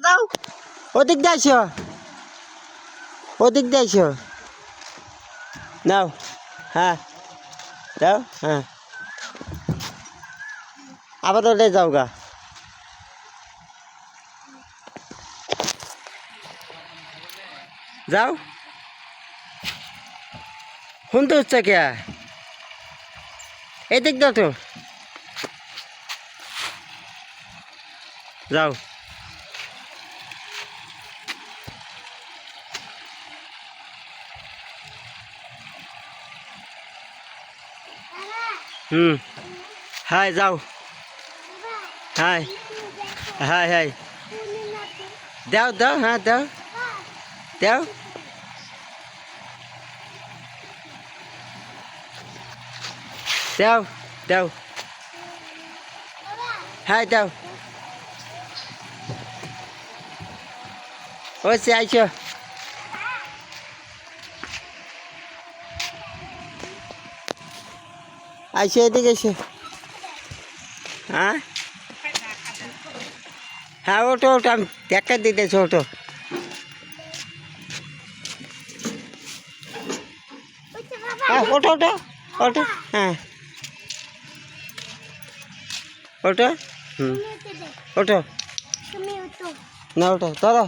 যাও ওদিক দিয়ে আসো ওদিক দিয়ে আসো নাও হ্যাঁ যাও হ্যাঁ আবার ওটাই যাও গা যাও শুনতে হচ্ছে কে এদিক দাও তো যাও হাই যাও হাই হাই হাই দাও দাও হ্যাঁ দাও দাও দাও দাও হাই দাও ওই সে আইসো আইসো এদিকে এসে হ্যাঁ হ্যাঁ ওটো ওটো আমি দেখা দিতেছি ওটো হ্যাঁ ওটো ওটো ওটো হ্যাঁ ওটো ওটো না ওটো ধরো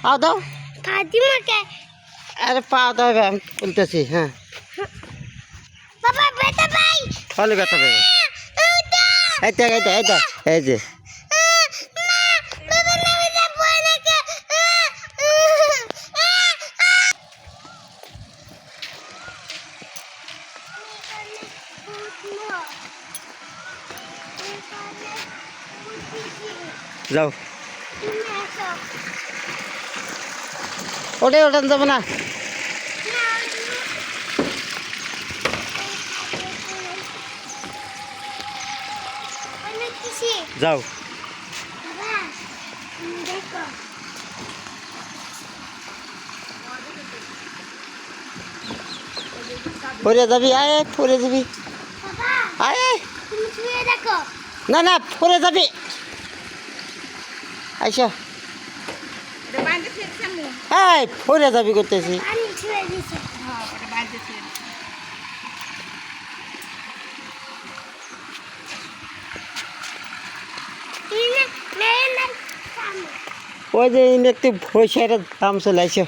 পাও দাও আরে পাও দাও আমি বলতেছি হ্যাঁ ভালো ব্যথা পাবে এই দেখ এই দেখ এই দেখ এই যে যাও ওটাই ওঠান যাবে না যাও পরে যাবি আয় পরে যাবি আয় না না পরে যাবি আইসা এই পরে যাবি করতেছি ওই যে একটু ভয় সেটা দাম চলে আইসো